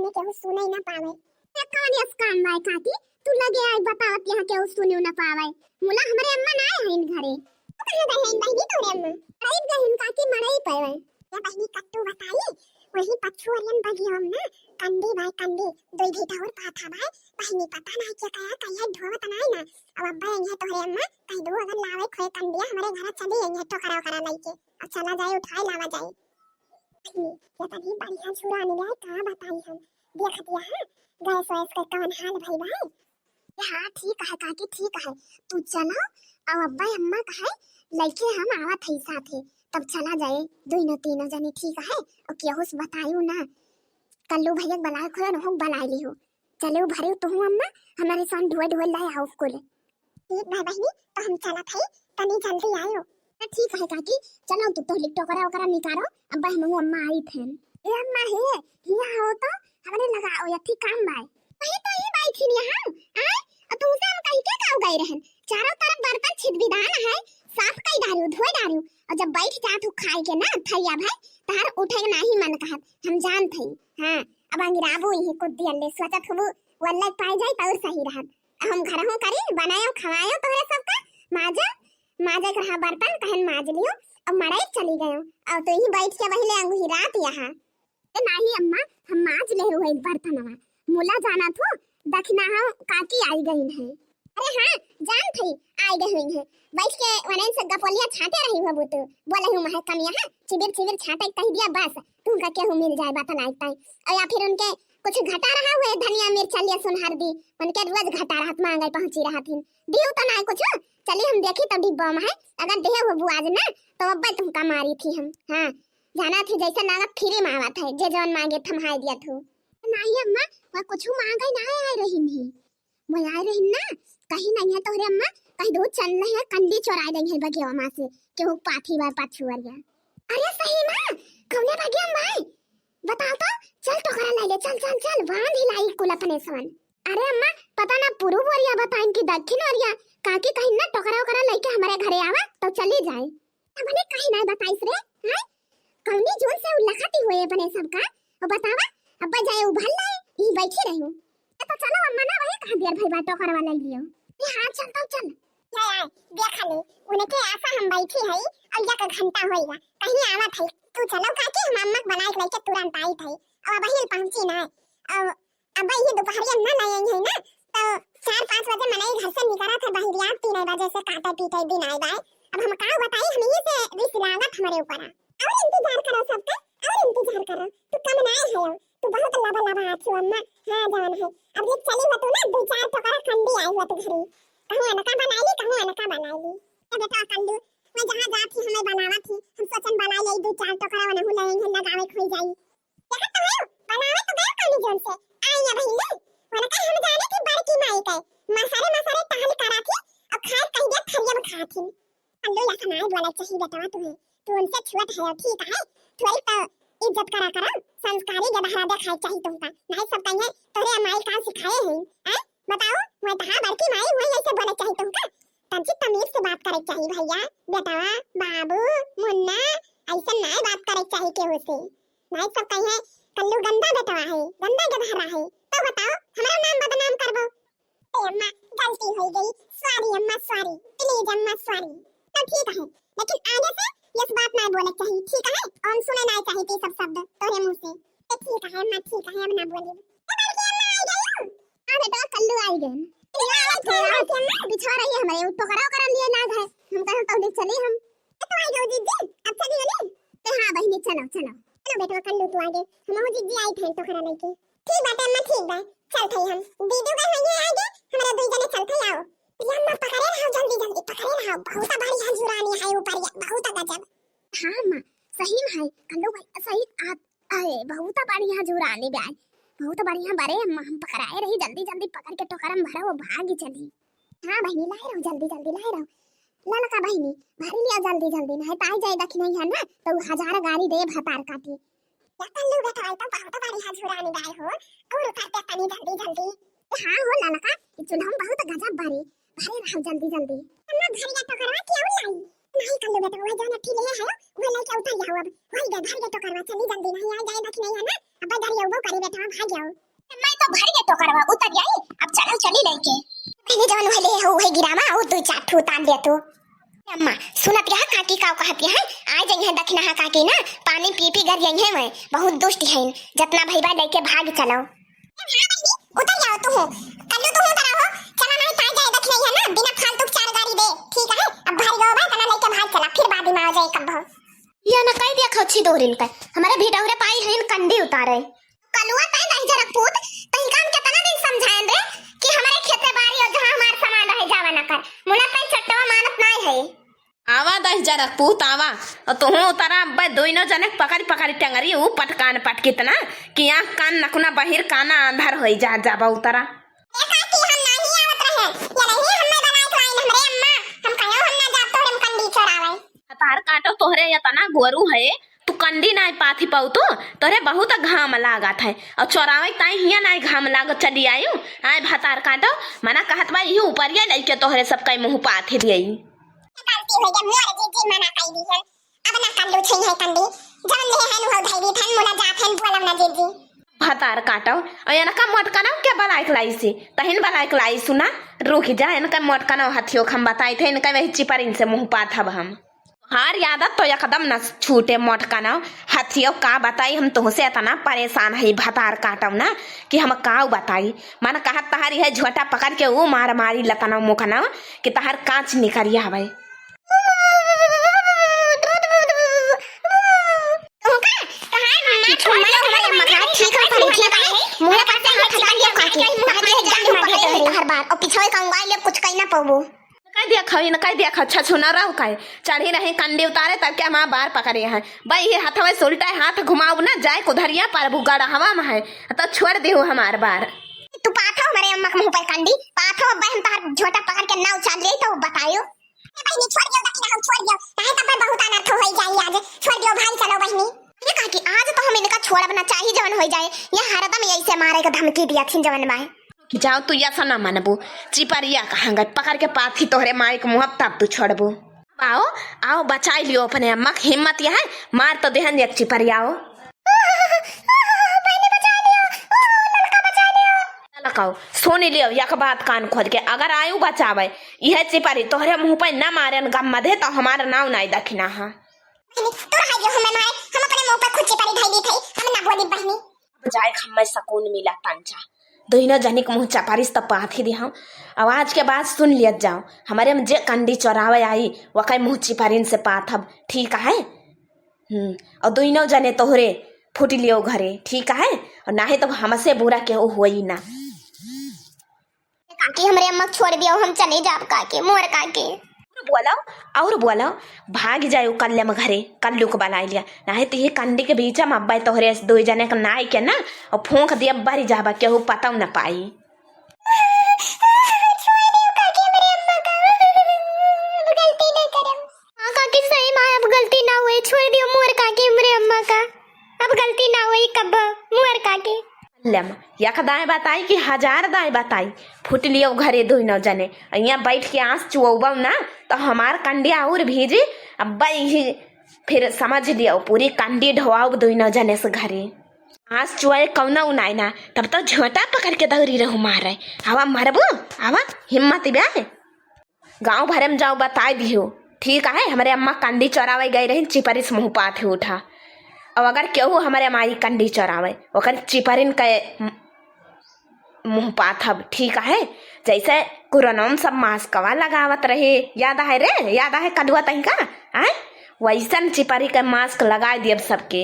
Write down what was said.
ने केहू सुने ना पावे। ते कौन यस काम बाय काकी तू लगे आई बतावत यहाँ केहू सुने ना पावे। मुला हमरे अम्मा ना आइन घरे कहां बहन बहनी तोरे अम्मा आई बहन काकी मरई पावे या बहनी कट्टू बताई वही पछुअरियन बगियम ना कंदी बाय कंदी दोई भेटा और पाथा बाय बहनी पता ना क्या कया कया ढोवत नाई ना अब अब्बा यहाँ तोरे अम्मा कह दो अगर लावे खोए कंदिया हमारे घर चली यहाँ तो करा लइके अब चला जाए उठाए लावा जाए ये तभी बढ़िया छुरा ने गए कहां बताई हम देख दिया है गैस वैस का कौन हाल भई भाई। हाँ ठीक है काकी ठीक है तू चलो अब अब्बा अम्मा कहे लइके हम आवत हई साथे तब चला जाए दोनों तीनों जने ठीक है और केहू से बताइयो ना कल्लू भैया बलाए खोए न हो बलाए ली हो चलो भरे तो हूं अम्मा हमारे साथ ढोए लाए आओ स्कूल ठीक भाई बहनी तो हम चलत हई तनी जल्दी आयो ठीक है काकी चलो तू तो लिट्टो करा ओकरा निकारो अब्बा हम अम्मा आई थेन ए अम्मा हे हिया हो तो हमने लगाओ यथी काम बाय वही तो ही बाई थी यहां आए तुमसे हम कहीं के काऊ गए रहन चारों तरफ बर्तन छिदविदान है साफ कई डारियो धोए डारियो और जब बैठ जात हो खाए के ना थैया भाई तार उठे नहीं मन कहत हम जान थई हां अब अंगिराबो यही को दियले सोचत हबो वल्ले पाई जाई तौर सही रहत हम घर हो करी बनायो खवायो तोरे सबका माजा कहा बर्तन कहन माज लियो अब मड़ाई चली गयो और तो ही बैठ के वही ले अंगुही रात यहाँ ए नहीं अम्मा हम माज ले हुए बर्तनवा मुला जाना थो दखना हम काकी आई गई है अरे हां जान थई आई गई हुई है बैठ के वने से गपोलिया छाटे रही हो बुत बोले हूं मह कम यहाँ चिबिर छाटे कह दिया बस तुमका केहू मिल जाए बता लाइक ताई और या फिर उनके कुछ घटा रहा हुए धनिया मिर्च लहसुन हल्दी उनके रोज घटा रहा मांगे पहुंची रहा थी दियो तो ना कुछ चलिए हम देखी तब डिब्बा में है अगर देह हो बुआज ना तो अब्बा तुमका मारी थी हम हां जाना थी जैसा नागा फ्री में आवत है जे जवन मांगे थमाई दिया थू नहीं अम्मा मैं कुछ मांगे ना आ रही नहीं मैं आ रही ना कहीं नहीं है तोरे अम्मा कहीं दो चल रहे हैं कंदी चोरा देंगे है बगिया मां से के वो पाथी बार पाछुअरिया अरे सही ना कौने बगिया मां बताओ तो चल तो करा ले चल बांध ही लाई कुल अपने सन अरे अम्मा पता ना पूर्व ओरिया बताइन कि दक्षिण ओरिया काकी कहीं ना टोकरा ओकरा लेके हमारे घरे आवा तो चली जाए हमने कहीं ना बताइस रे हां कौनी जोन से उलखती हुए बने सबका और बतावा अब्बा जाए उभल लाए ही बैठी रहूं तो चलो अम्मा ना वही कह दिया भाई बात टोकरा वाला लियो ये हां चल यार देखा ले उनके आशा हम बैठी है और या का घंटा होइगा कहीं आवत है तू चलो काकी हम अम्मा बनाए लेके तुरंत आई थई अब वही पहुंची ना अब ये दोपहरिया ना लाए हैं ना तो 4-5 बजे मने घर से निकला था बहिरिया 3 बजे से काटे पीटे दिन आए बाय अब हम का बताई हम ये से रिस लागत हमारे ऊपर और इंतजार करो सबका और इंतजार करो तू कम ना है तू बहुत लबा आछो अम्मा हां जान है अब ये चली मत ना 2-4 टोकरा खंडी आई हो तो घरी कहां अनका बनाई ली ए बेटा कल्लू मैं जहां जाती हमें बनावा थी हम सोचन बना ले 2-4 टोकरा वना हो लेंगे लगावे खोई जाई देखा तो है बनावे तो गए कल्लू जोन से आई या बहिनी वना का हम जाने की बड़की माई के मसारे टहल करा थी और खाए कह दिया थरिया में खा थी कल्लू या समाज वाला चाहिए बेटा तुम्हें तू उनसे छुअत है ठीक है थोड़ी तो इज्जत करा संस्कारी गधा खाए चाहिए तुमका नहीं सब कहीं तोरे माई का सिखाए हैं हैं बताओ मैं कहा बड़की माई हुई ऐसे बोले चाहिए तुमका तंची तमीज से बात करे चाहिए भैया बेटा बाबू मुन्ना ऐसे नहीं बात करे चाहिए केहू से नहीं सब कहीं कल्लू गंदा बेटा है गंदा गधा है तो बताओ हमारा नाम बदनाम करबो ए अम्मा गलती हो गई सॉरी अम्मा सॉरी प्लीज अम्मा सॉरी तो ठीक है लेकिन आगे से इस बात नहीं बोले चाहिए ठीक है और सुने नहीं चाहिए ये सब शब्द तोरे मुंह से तो ठीक है अम्मा ठीक है अब ना बोली अरे बेटा कल्लू आई गए बिछा रही है हमारे तो करा लिए ना है हम कहां तो देख चले हम तो आई जाओ दीदी अब चली गई तो हां बहनी चलो बेटा कल्लू तू आ गए हम हो दीदी आई थे तो करा लेके ठीक बात है अम्मा ठीक बात चल थे हम दीदी का होइए आगे हमारे दो जने चलते आओ अम्मा पकड़े रहो जल्दी पकड़े रहो बहुत बड़ी हजूरानी है ऊपर बहुत गजब हां अम्मा सही में है कल्लू भाई सही अरे बहुत बढ़िया हजूरानी बे बहुत बढ़िया बड़े अम्मा हम पकड़ाए रही जल्दी पकड़ के टोकरा में भरा वो भाग चली हां बहनी लाए रहो जल्दी लाए रहो ललका बहनी भारी लिया जल्दी नहीं पाई जाए दखी नहीं है ना तो 1000 गाड़ी दे भतार काटी या कल्लू बेटा आई तो बहुत बड़ी हजूरानी बाई हो और उतारते तनी जल्दी हां हो ललका ये चुनाव बहुत गजब भारी रहो जल्दी अम्मा भरिया टोकरा क्यों लाई नहीं कर लो बेटा, वही जाना ठीक है वो लेके उठा जाओ। अब वही दे भर के तो करवा चली जल्दी नहीं आ जाए बाकी नहीं है ना। अब गाड़ी वो करी बेटा भाग जाओ। मैं तो भर के तो करवा उतर जाई। अब चलो चली लेके मैंने जान वाले हो वही गिरामा ओ दो चार ठो तान दे तो। अम्मा सुनत यह काकी का कहती है आ जाई है दक्षिणा हा काकी ना पानी पी पी कर जाई है। मैं बहुत दुष्ट है जितना भईबा लेके भाग चलो। उतर जाओ तू कल्लू तू उतर आओ। चला नहीं ता जाए दक्षिणा है ना बिना फालतू चार गाड़ी दे ठीक है। अब भाई गो भाई तना लेके भाग चला फिर बाद में आ जाए कब या ना कई देखो छी दोरिन का हमारे भेटौरे पाई है कंडी उतारे कलुआ तय नहीं जरा पूत तई काम के तना दिन समझाएं रे कि हमारे खेत में बारी और जहां हमार सामान रहे जावा ना कर मुला तई चट्टवा मानत नहीं है। आवा 10,000 पूत आवा और तू उतारा अब्बा दोनों जने पकड़ी पकड़ी टंगरी ऊ पटकान पटकित ना कि आंख कान नकुना बहिर काना अंधार होई जा जाबा उतारा। ए काकी हम नहीं आवत रहे या नहीं हमें बनाई लाइन हमरे अम्मा हम कहो हम ना जात तो हम कंडी चरावे। तार काटो तोहरे या तना गोरू है तू कंडी ना पाथी पाऊ तो तोरे बहुत घाम लागत है और चोरावे ताई हिया ना घाम लागत चली आयु आय भातार काटो मना कहत बा ई ऊपरिया लेके तोहरे सब कई मुंह पाथी दियई। गलती हो गई मोर जीजी मना कई दी है अब ना कल्लू छै है कंडी जवन ले है नु धैरी थन मुला जात है बोलम ना जीजी। भातार काटो अयन का मटकाना के बलाइक लाई से तहिन बलाइक लाई सुना रुक जा इनका मटकाना हथियो खम बताई थे इनका वही चिपरिन से मुंह पाथब हम हार यादत तो एकदम न छूटे मटकाना हथियो का बताई हम तुमसे इतना परेशान है भातार काटो ना कि हम का बताई मन कहत तहारी है झोटा पकड़ के वो मार मारी लतना मुखना कि तहार कांच निकरिया हवे। कुछ कहीं ना पाऊँ कह दिया खाई न कह दिया अच्छा सुना रहो काहे चढ़ी रहे कंडी उतारे तब क्या हमारा बार पकड़े हैं भाई ये हाथ में उल्टा हाथ घुमाओ ना जाए कुधरिया पर बुगाड़ा हवा में है तो छोड़ दे हमार बार। तू पाथो हमारे अम्मा के मुंह पर कंडी पाथो बहन तार झोटा पकड़ के ना उछाल ले तो बताइयो बहनी छोड़ दियो दक्षिणा हम छोड़ दियो काहे तब बहुत अनर्थ हो जाई आज छोड़ दियो भाई चलो बहनी। ये कहा कि आज तो हम इनका छोड़ब ना चाहिए जवन हो जाए ये हरदम ऐसे मारे का धमकी दिया थी जवन बाय जाओ तू ऐसा ना मानबू चिपरिया कहांगा पकड़ के पाथी तोहरे माई के मुंह तब तू छोड़बू। आओ आओ बचाई लियो अपने अम्मा की हिम्मत यह है मार तो देहन एक चिपरिया आओ लकाओ सोनी लियो एक बात कान खोल के अगर आयु बचावे यह चिपरी तोहरे मुंह पर न मारे गम मधे तो हमारा नाव नहीं दखना है। जाए खम्मे सकून मिला तंचा दोनों जनी के मुंह चपारिस तब पाथी दी हम आवाज के बाद सुन लिया जाओ हमारे में जे कंडी चौरावे आई वह मुंह चिपारिन से पाथब ठीक है। और दोनों जने तोहरे फूट लियो घरे ठीक है और ना ही तो हमसे बुरा के हो ही ना। काकी हमरे अम्मा छोड़ दियो हम चले जाब काके मोर काके और बोलो भाग जाओ कल्ले में घरे कल्लू को बना लिया ना है तो ये कंडी के बीच में अब्बा तोहरे दो जने का नाई के ना और फूंक दिया बारी जाबा केहू पता न पाई। गलती ना हुई छोड़ दियो मोर काके मेरे अम्मा का अब गलती ना हुई कब मोर काके लम यक दाएं बताई कि 1000 दाएं बताई फुट लियो घरे दोनों जने यहाँ बैठ के आंस चुआब ना तो हमार कंडिया और भीजी अब फिर समझ लियो पूरी कंडी ढोआब दोनों जने से घरे आंस चुआए कौना उनाई ना तब तो झोटा पकड़ के दौरी रहू मारे हवा मरबू हवा हिम्मत ब्याह गाँव भरे में जाओ बताई दियो ठीक है। हमारे अम्मा कंडी चौरावे गई रही चिपरिस मुँह पाथे उठा और अगर केहू हमारे माई कंडी चौरावे ओकर चिपरिन के मुँह पाथब ठीक है। जैसे कोरोना सब मास्कवा लगावत रहे याद है रे याद है कलुआ तही का आए वैसन चिपरी के मास्क लगा दिए सबके।